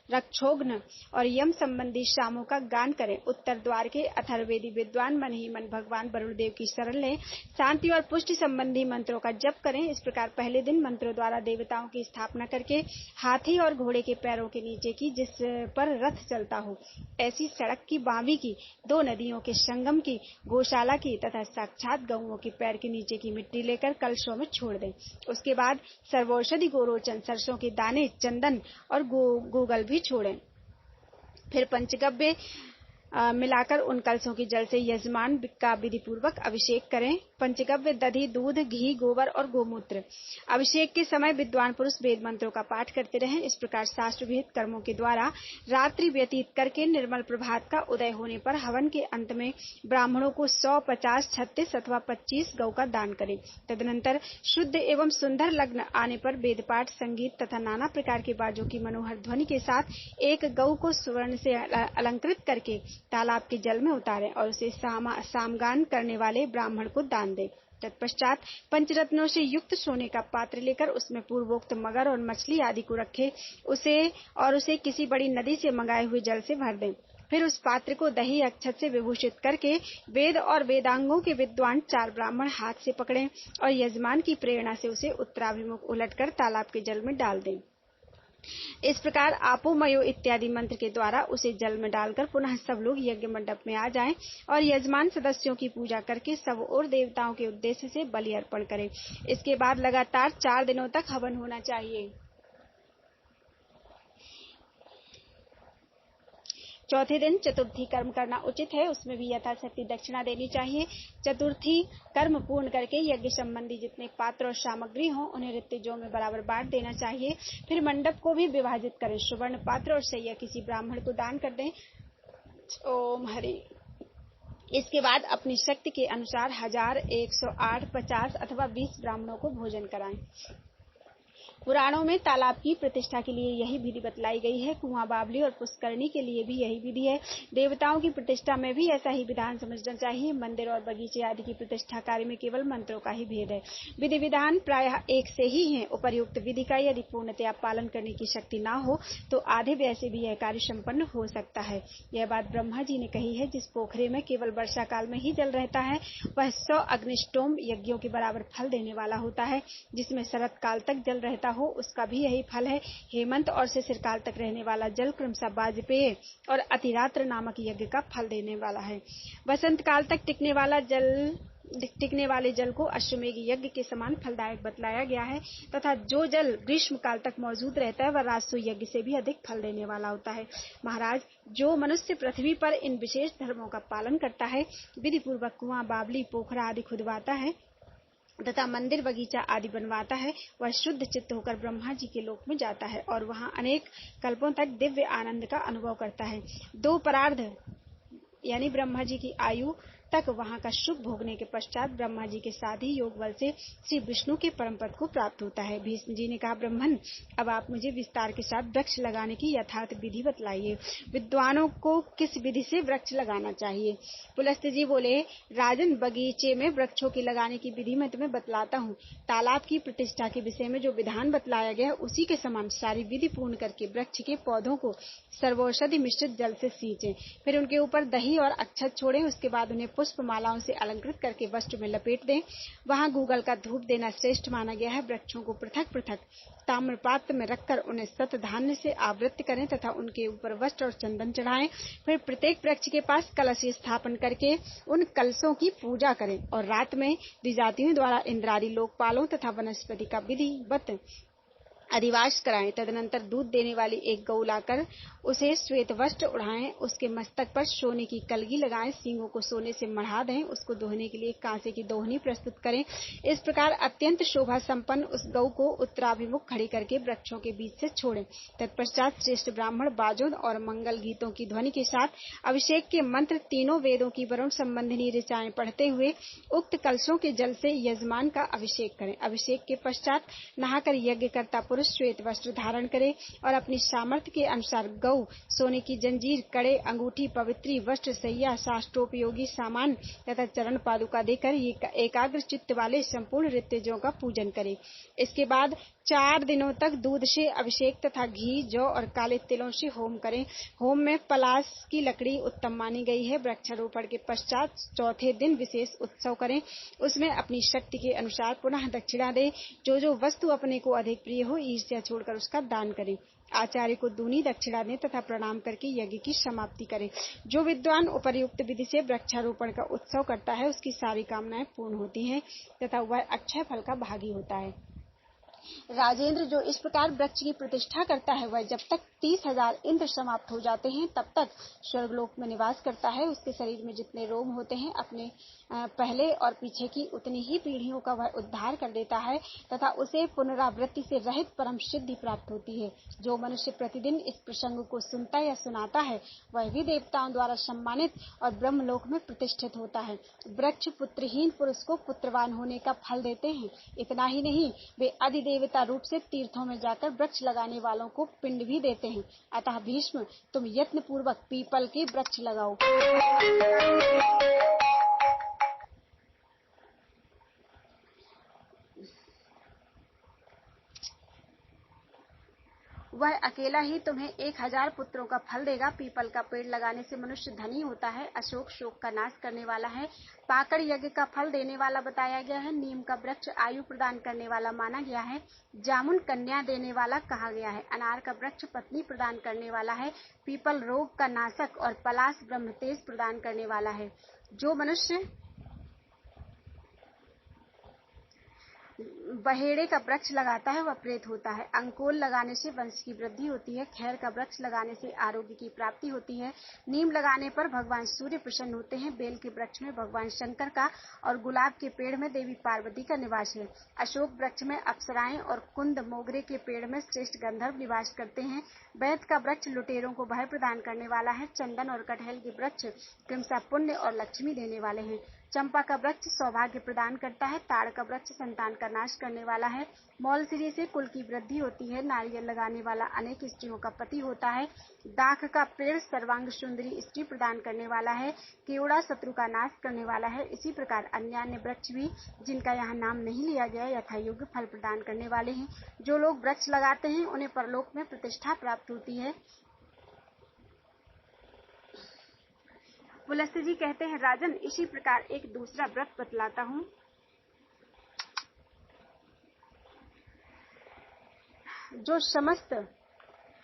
रक्षोघ्न और यम संबंधी शामों का गान करें। उत्तर द्वार के अथर्ववेदी विद्वान मन ही मन भगवान वरुण देव की शरण लें। शांति और पुष्टि संबंधी मंत्रों का जप करें। इस प्रकार पहले दिन मंत्रों द्वारा देवताओं की स्थापना करके हाथी और घोड़े के पैरों के नीचे की, जिस पर रथ चलता हो, ऐसी सड़क की बावी की, 2 नदियों के संगम की, गौशाला की तथा साक्षात गऊओं के पैर के नीचे की मिट्टी लेकर कलशों में छोड़ दें। उसके बाद सर्वौषधि गोरोचन, सरसों के दाने, चंदन और गूगल भी छोड़ें। फिर पंचगव्य मिलाकर उन कलशों के जल से यजमान का विधि पूर्वक अभिषेक करें। पंचगव्य दधि, दूध, घी, गोबर और गोमूत्र। अभिषेक के समय विद्वान पुरुष वेद मंत्रों का पाठ करते रहें। इस प्रकार शास्त्र विहित कर्मों के द्वारा रात्रि व्यतीत करके निर्मल प्रभात का उदय होने पर हवन के अंत में ब्राह्मणों को 100, 50, 36 अथवा 25 गौ का दान करें। तदनंतर शुद्ध एवं सुंदर लग्न आने पर वेद पाठ, संगीत तथा नाना प्रकार के बाजों की मनोहर ध्वनि के साथ एक गौ को स्वर्ण से अलंकृत करके तालाब के जल में उतारें और उसे सामगान करने वाले ब्राह्मण को दान दें। तत्पश्चात पंचरत्नों से युक्त सोने का पात्र लेकर उसमें पूर्वोक्त मगर और मछली आदि को रखें। उसे किसी बड़ी नदी से मंगाए हुए जल से भर दें। फिर उस पात्र को दही अक्षत से विभूषित करके वेद और वेदांगों के विद्वान 4 ब्राह्मण हाथ से पकड़ें और यजमान की प्रेरणा से उसे उत्तराभिमुख उलटकर तालाब के जल में डाल दें। इस प्रकार आपो मयो इत्यादि मंत्र के द्वारा उसे जल में डालकर पुनः सब लोग यज्ञ मंडप में आ जाएं और यजमान सदस्यों की पूजा करके सब और देवताओं के उद्देश्य से बलि अर्पण करें। इसके बाद लगातार 4 दिनों तक हवन होना चाहिए। चौथे दिन चतुर्थी कर्म करना उचित है, उसमें भी यथाशक्ति दक्षिणा देनी चाहिए। चतुर्थी कर्म पूर्ण करके यज्ञ संबंधी जितने पात्र और सामग्री हो उन्हें ऋत्विजों में बराबर बांट देना चाहिए। फिर मंडप को भी विभाजित करें, सुवर्ण पात्र और सैया किसी ब्राह्मण को दान कर दें। ओम हरि। इसके बाद अपनी शक्ति के अनुसार 1000, 108, 50 अथवा 20 ब्राह्मणों को भोजन कराएं। पुराणों में तालाब की प्रतिष्ठा के लिए यही विधि बतलाई गई है। कुआं, बावली और पुष्करणी के लिए भी यही विधि है। देवताओं की प्रतिष्ठा में भी ऐसा ही विधान समझना चाहिए। मंदिर और बगीचे आदि की प्रतिष्ठा कार्य में केवल मंत्रों का ही भेद है। विधि विधान प्रायः एक से ही है। उपर्युक्त विधि का यदि पूर्णतया पालन करने की शक्ति न हो तो आधे व्यय से भी यह कार्य संपन्न हो सकता है। यह बात ब्रह्मा जी ने कही है। जिस पोखरे में केवल वर्षा काल में ही जल रहता है वह 100 अग्निष्टोम यज्ञों के बराबर फल देने वाला होता है। जिसमें शरत काल तक जल रहता हो उसका भी यही फल है। हेमंत और शिशिर काल तक रहने वाला जल क्रमशः वाजपेय और अतिरात्र नामक यज्ञ का फल देने वाला है। वसंत काल तक टिकने वाले जल को अश्वमेघ यज्ञ के समान फलदायक बतलाया गया है तथा जो जल ग्रीष्म काल तक मौजूद रहता है वह राजसूय यज्ञ से भी अधिक फल देने वाला होता है। महाराज, जो मनुष्य पृथ्वी पर इन विशेष धर्मों का पालन करता है, विधि पूर्वक कुआं, बावली, पोखरा आदि खुदवाता है तथा मंदिर, बगीचा आदि बनवाता है, वह शुद्ध चित्त होकर ब्रह्मा जी के लोक में जाता है और वहां अनेक कल्पों तक दिव्य आनंद का अनुभव करता है। 2 परार्ध यानी ब्रह्मा जी की आयु तक वहां का सुख भोगने के पश्चात ब्रह्मा जी के साथ ही योग बल से श्री विष्णु के परम पद को प्राप्त होता है। भीष्म जी ने कहा, ब्रह्मन, अब आप मुझे विस्तार के साथ वृक्ष लगाने की यथार्थ विधि बतलाइए। विद्वानों को किस विधि से वृक्ष लगाना चाहिए? पुलस्त्य जी बोले, राजन, बगीचे में वृक्षों की लगाने की विधि मैं तुम्हें बतलाता हूँ। तालाब की प्रतिष्ठा के विषय में जो विधान बतलाया गया उसी के समान सारी विधि पूर्ण करके वृक्ष के पौधों को सर्वौषधि मिश्रित जल से सींचें। फिर उनके ऊपर दही और अक्षत छोड़ें। उसके बाद उन्हें पुष्प मालाओं से अलंकृत करके वस्त्र में लपेट दें। वहां गूगल का धूप देना श्रेष्ठ माना गया है। वृक्षों को पृथक पृथक ताम्र पात्र में रखकर उन्हें सत धान्य से आवृत करें तथा उनके ऊपर वस्त्र और चंदन चढ़ाएं। फिर प्रत्येक वृक्ष के पास कलश स्थापन करके उन कलशों की पूजा करें और रात में द्विजातियों द्वारा इंद्रादि लोकपालों तथा वनस्पति का विधिवत अधिवास कराएं। तदनंतर दूध देने वाली एक गौ लाकर उसे श्वेत वस्त्र उड़ाएं, उसके मस्तक पर सोने की कलगी लगाएं, सींगों को सोने से मढ़ा दें, उसको दोहने के लिए कांसे की दोहनी प्रस्तुत करें। इस प्रकार अत्यंत शोभा संपन्न उस गौ को उत्तराभिमुख खड़ी करके वृक्षों के बीच से छोड़ें। तत्पश्चात श्रेष्ठ ब्राह्मण बाजों और मंगल गीतों की ध्वनि के साथ अभिषेक के मंत्र, तीनों वेदों की वरुण संबंधिनी ऋचाएं पढ़ते हुए उक्त कलशों के जल से यजमान का अभिषेक करें। अभिषेक के पश्चात नहाकर यज्ञकर्ता पुरुष श्वेत वस्त्र धारण करे और अपनी सामर्थ्य के अनुसार गौ, सोने की जंजीर, कड़े, अंगूठी, पवित्री, वस्त्र, सैया, शास्त्रोपयोगी सामान तथा चरण पादुका देकर एकाग्र चित्त वाले संपूर्ण ऋत्विजों का पूजन करे। इसके बाद 4 दिनों तक दूध से अभिषेक तथा घी, जौ और काले तिलों से होम करें। होम में पलाश की लकड़ी उत्तम मानी गई है। वृक्षारोपण के पश्चात चौथे दिन विशेष उत्सव करें। उसमें अपनी शक्ति के अनुसार पुनः दक्षिणा दे। जो वस्तु अपने को अधिक प्रिय हो ईर्ष्या छोड़कर उसका दान करें। आचार्य को दूनी दक्षिणा दें तथा प्रणाम करके यज्ञ की समाप्ति करें। जो विद्वान उपर्युक्त विधि से वृक्षारोपण का उत्सव करता है उसकी सारी कामनाएं पूर्ण होती हैं तथा वह अक्षय फल का भागी होता है। राजेंद्र, जो इस प्रकार वृक्ष की प्रतिष्ठा करता है वह जब तक 30,000 इंद्र समाप्त हो जाते हैं तब तक स्वर्गलोक में निवास करता है। उसके शरीर में जितने रोम होते हैं अपने पहले और पीछे की उतनी ही पीढ़ियों का वह उद्धार कर देता है तथा उसे पुनरावृत्ति से रहित परम सिद्धि प्राप्त होती है। जो मनुष्य प्रतिदिन इस प्रसंग को सुनता या सुनाता है वह भी देवताओं द्वारा सम्मानित और ब्रह्मलोक में प्रतिष्ठित होता है। वृक्ष पुत्रहीन पुरुष को पुत्रवान होने का फल देते हैं। इतना ही नहीं, वे अधिदेवता रूप से तीर्थों में जाकर वृक्ष लगाने वालों को पिंड भी देते हैं। अतः भीष्म, तुम यत्न पूर्वक पीपल के वृक्ष लगाओ। वह अकेला ही तुम्हें 1000 पुत्रों का फल देगा। पीपल का पेड़ लगाने से मनुष्य धनी होता है। अशोक शोक का नाश करने वाला है। पाकड़ यज्ञ का फल देने वाला बताया गया है। नीम का वृक्ष आयु प्रदान करने वाला माना गया है। जामुन कन्या देने वाला कहा गया है। अनार का वृक्ष पत्नी प्रदान करने वाला है। पीपल रोग का नाशक और पलाश ब्रह्म तेज प्रदान करने वाला है। जो मनुष्य बहेड़े का वृक्ष लगाता है वह प्रेत होता है। अंकोल लगाने से वंश की वृद्धि होती है। खैर का वृक्ष लगाने से आरोग्य की प्राप्ति होती है। नीम लगाने पर भगवान सूर्य प्रसन्न होते हैं। बेल के वृक्ष में भगवान शंकर का और गुलाब के पेड़ में देवी पार्वती का निवास है। अशोक वृक्ष में अप्सराएं और कुंद मोगरे के पेड़ में श्रेष्ठ गंधर्व निवास करते हैं। वैद का वृक्ष लुटेरों को भय प्रदान करने वाला है। चंदन और कटहल के वृक्ष क्रमशः पुण्य और लक्ष्मी देने वाले हैं। चंपा का वृक्ष सौभाग्य प्रदान करता है। ताड़ का वृक्ष संतान का नाश करने वाला है। मौलसिरी से कुल की वृद्धि होती है। नारियल लगाने वाला अनेक स्त्रियों का पति होता है। दाख का पेड़ सर्वांग सुंदरी स्त्री प्रदान करने वाला है। केवड़ा शत्रु का नाश करने वाला है। इसी प्रकार अन्य वृक्ष भी जिनका यहाँ नाम नहीं लिया गया यथा योग्य फल प्रदान करने वाले हैं। जो लोग वृक्ष लगाते हैं उन्हें परलोक में प्रतिष्ठा प्राप्त होती है। पुलस्त्य जी कहते हैं, राजन, इसी प्रकार एक दूसरा व्रत बतलाता हूँ जो समस्त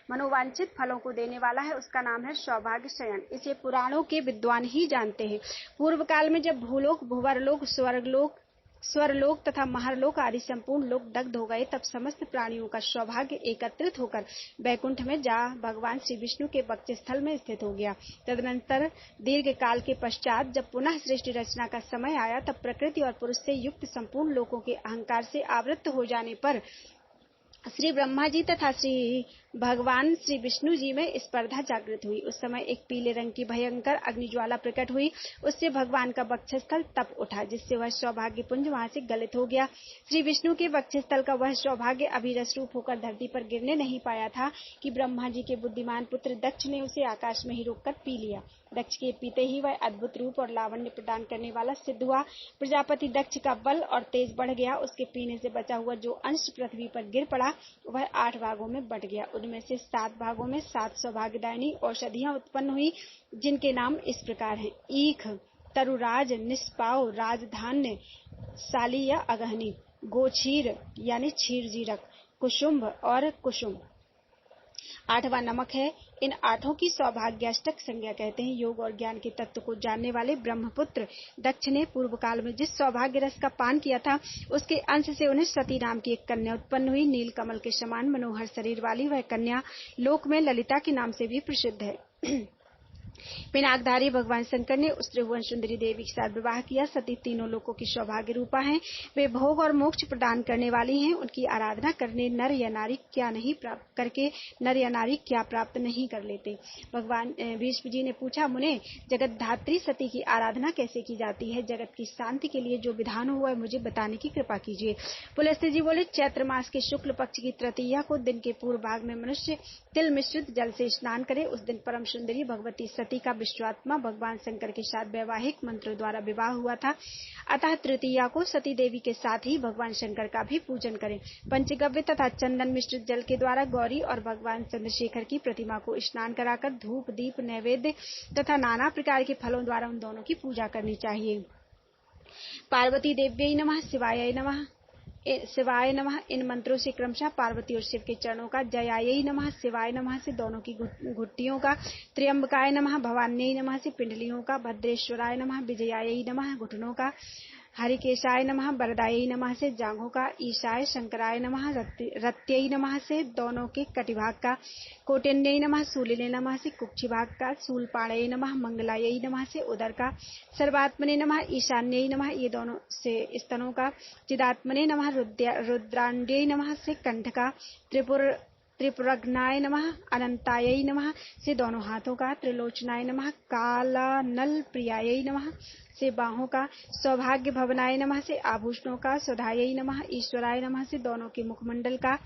मनोवांछित फलों को देने वाला है। उसका नाम है सौभाग्य शयन। इसे पुराणों के विद्वान ही जानते हैं। पूर्व काल में जब भूलोक, भुवरलोक, स्वरलोक तथा महरलोक आदि संपूर्ण लोक दग्ध हो गए, तब समस्त प्राणियों का सौभाग्य एकत्रित होकर बैकुंठ में जा भगवान श्री विष्णु के वक्षस्थल में स्थित हो गया। तदनंतर दीर्घ काल के पश्चात जब पुनः सृष्टि रचना का समय आया, तब प्रकृति और पुरुष से युक्त संपूर्ण लोकों के अहंकार से आवृत्त हो जाने पर श्री ब्रह्मा जी तथा श्री भगवान श्री विष्णु जी में स्पर्धा जागृत हुई। उस समय एक पीले रंग की भयंकर अग्निज्वाला प्रकट हुई। उससे भगवान का वक्षस्थल तप उठा, जिससे वह सौभाग्य पुंज वहां से गलित हो गया। श्री विष्णु के वक्षस्थल का वह सौभाग्य अभी रस रूप होकर धरती पर गिरने नहीं पाया था कि ब्रह्मा जी के बुद्धिमान पुत्र दक्ष ने उसे आकाश में ही रोककर पी लिया। दक्ष के पीते ही वह अद्भुत रूप और लावण्य प्रदान करने वाला सिद्ध हुआ। प्रजापति दक्ष का बल और तेज बढ़ गया। उसके पीने से बचा हुआ जो अंश पृथ्वी पर गिर पड़ा वह 8 भागों में बट गया। उनमें से 7 भागों में 7 सौभाग्यदायिनी औषधियां उत्पन्न हुई, जिनके नाम इस प्रकार हैं: ईख, तरुराज, निष्पाव, राजधान्य, साली या अगहनी, गोक्षीर यानी क्षीर जीरक, कुसुम्भ और कुसुम। 8वां नमक है। इन 8 की सौभाग्याष्टक संज्ञा कहते हैं। योग और ज्ञान के तत्व को जानने वाले ब्रह्मपुत्र दक्ष ने पूर्व काल में जिस सौभाग्य रस का पान किया था, उसके अंश से उन्हें सती नाम की एक कन्या उत्पन्न हुई। नील कमल के समान मनोहर शरीर वाली वह कन्या लोक में ललिता के नाम से भी प्रसिद्ध है। पिनाकधारी भगवान शंकर ने उस त्रिभुवन सुंदरी देवी के साथ विवाह किया। सती तीनों लोकों की सौभाग्य रूपा हैं। वे भोग और मोक्ष प्रदान करने वाली हैं। उनकी आराधना करने नर या नारी क्या प्राप्त नहीं कर लेते। भगवान भीष्म जी ने पूछा, मुने, जगत धात्री सती की आराधना कैसे की जाती है? जगत की शांति के लिए जो विधान हुआ है मुझे बताने की कृपा कीजिए। पुलस्त्य जी बोले, चैत्र मास के शुक्ल पक्ष की तृतीया को दिन के पूर्व भाग में मनुष्य तिल मिश्रित जल से स्नान करे। उस दिन परम सुंदरी भगवती सती का विश्वात्मा भगवान शंकर के साथ वैवाहिक मंत्रों द्वारा विवाह हुआ था। अतः तृतीया को सती देवी के साथ ही भगवान शंकर का भी पूजन करें। पंचगव्य तथा चंदन मिश्रित जल के द्वारा गौरी और भगवान चंद्रशेखर की प्रतिमा को स्नान कराकर धूप, दीप, नैवेद्य तथा नाना प्रकार के फलों द्वारा उन दोनों की पूजा करनी चाहिए। पार्वती देव्यै नमः, शिवाय नमः। इन मंत्रों से क्रमशः पार्वती और शिव के चरणों का, जयायै नमः, शिवाय नमः से दोनों की घुट्टियों का, त्र्यंबकाय नमः, भवान्यै नमः से पिंडलियों का, भद्रेश्वराय नमः, विजयायै नमः घुटनों का, हरिकेशाय नमः, वरदायै नमः से जांघों का, ईशाय शंकराय नमः, रत्यै नमः से दोनों के कटिभाग का, कोटिन्यै नमः, सूलिने नमः से कुक्षि भाग का, शूलपाणयै नमः, मंगलायै नमः से उदर का, सर्वात्मने नमः, ईशान्यै नमः ये दोनों से स्तनों का, चिदात्मने नमः, रुद्रांड्यै नमः से कंठ का, त्रिपुरग्नाय नमः, अनंतायै नमः से दोनों हाथों का, त्रिलोचनाय नमः, कालानल प्रियायै नमः से बाहों का, सौभाग्य भवनाय नमः से आभूषणों का, सुधायै नमः, ईश्वराय नमः से दोनों के मुखमंडल का,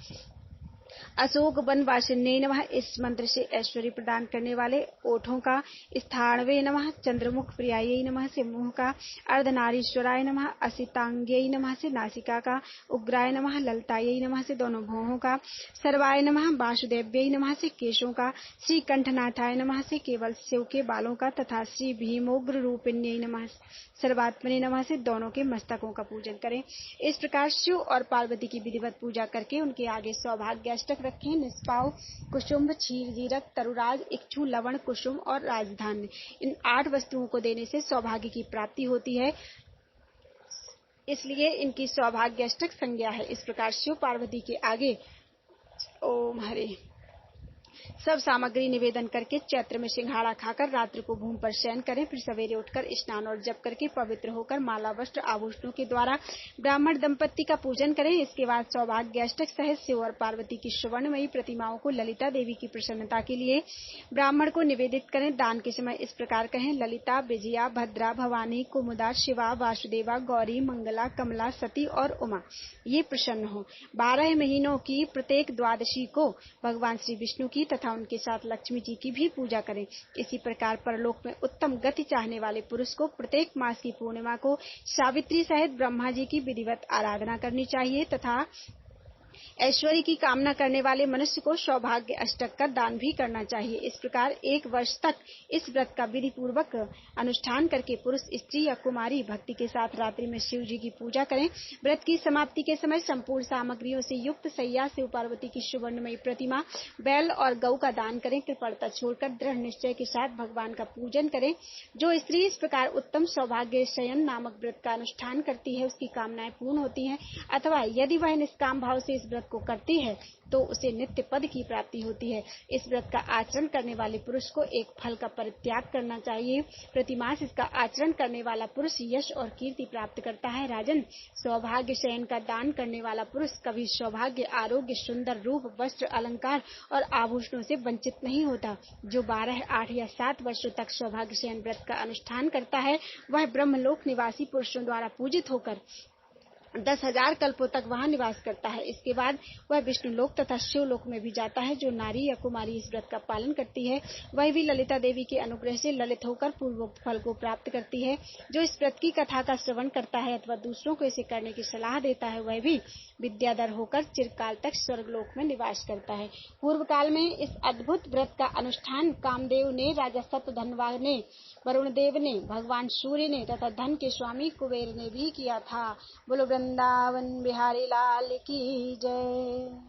अशोक वन वासिन्यै नमः इस मंत्र से ऐश्वर्य प्रदान करने वाले ओठों का, स्थाणवे नमः, चंद्रमुख प्रियायै नमः से मुंह का, अर्धनारीश्वराय नमः, असितांग्यै नमः से नासिका का, उग्राय नमः, ललतायै नमः से दोनों भौहों का, सर्वाय नमः, वासुदेव्यै नमः से केशों का, श्री कंठनाथाय नमः से केवल शिव के बालों का तथा श्री भीमोग्र रूपिण्यै नमः सर्वात्मने नमः से दोनों के मस्तकों का पूजन करें। इस प्रकार शिव और पार्वती की विधिवत पूजा करके उनके आगे सौभाग्याष्टक रखें। निष्पाव, कुसुम्भ, क्षीर जीरक, तरुराज, इक्षु, लवण, कुसुम और राजधान्य इन 8 वस्तुओं को देने से सौभाग्य की प्राप्ति होती है। इसलिए इनकी सौभाग्य अष्टक संज्ञा है। इस प्रकार शिव पार्वती के आगे ओम हरे सब सामग्री निवेदन करके चैत्र में सिंघाड़ा खाकर रात्रि को भूमि पर शयन करें। फिर सवेरे उठकर स्नान और जप करके पवित्र होकर माला वस्त्र आभूषणों के द्वारा ब्राह्मण दंपत्ति का पूजन करें। इसके बाद सौभाग्य अष्टक सहित शिव और पार्वती की स्वर्णमयी प्रतिमाओं को ललिता देवी की प्रसन्नता के लिए ब्राह्मण को निवेदित करें। दान के समय इस प्रकार कहें: ललिता, विजया, भद्रा, भवानी, कुमुदा, शिवा, वासुदेवा, गौरी, मंगला, कमला, सती और उमा ये प्रसन्न हो। 12 महीनों की प्रत्येक द्वादशी को भगवान श्री विष्णु की तथा उनके साथ लक्ष्मी जी की भी पूजा करें। इसी प्रकार परलोक में उत्तम गति चाहने वाले पुरुष को प्रत्येक मास की पूर्णिमा को सावित्री सहित ब्रह्मा जी की विधिवत आराधना करनी चाहिए तथा ऐश्वर्य की कामना करने वाले मनुष्य को सौभाग्य अष्टक का दान भी करना चाहिए। इस प्रकार 1 वर्ष तक इस व्रत का विधि पूर्वक अनुष्ठान करके पुरुष, स्त्री या कुमारी भक्ति के साथ रात्रि में शिव जी की पूजा करें। व्रत की समाप्ति के समय संपूर्ण सामग्रियों से युक्त सैया शिव पार्वती की सुवर्णमयी प्रतिमा, बैल और गौ का दान करें। कृपणता छोड़कर दृढ़ निश्चय के साथ भगवान का पूजन करें। जो स्त्री इस प्रकार उत्तम सौभाग्य शयन नामक व्रत का अनुष्ठान करती है उसकी कामनाएं पूर्ण होती हैं, अथवा यदि वह निष्काम भाव से इस व्रत को करती है तो उसे नित्य पद की प्राप्ति होती है। इस व्रत का आचरण करने वाले पुरुष को एक फल का परित्याग करना चाहिए। प्रतिमास इसका आचरण करने वाला पुरुष यश और कीर्ति प्राप्त करता है। राजन, सौभाग्य शयन का दान करने वाला पुरुष कभी सौभाग्य, आरोग्य, सुंदर रूप, वस्त्र, अलंकार और आभूषणों से वंचित नहीं होता। जो 12, 8 या 7 वर्षों तक सौभाग्य शयन व्रत का अनुष्ठान करता है वह ब्रह्मलोक निवासी पुरुषों द्वारा पूजित होकर 10,000 कल्पों तक वहां निवास करता है। इसके बाद वह विष्णु लोक तथा शिव लोक में भी जाता है। जो नारी या कुमारी इस व्रत का पालन करती है वह भी ललिता देवी के अनुग्रह से ललित होकर पूर्वोक्त फल को प्राप्त करती है। जो इस व्रत की कथा का श्रवण करता है अथवा दूसरों को इसे करने की सलाह देता है वह भी विद्याधर होकर चिरकाल तक स्वर्ग लोक में निवास करता है। पूर्व काल में इस अद्भुत व्रत का अनुष्ठान कामदेव ने, राजा सतधनवा ने, वरुण देव ने, भगवान सूर्य ने तथा धन के स्वामी कुबेर ने भी किया था। बोलो वृंदावन बिहारी लाल की जय।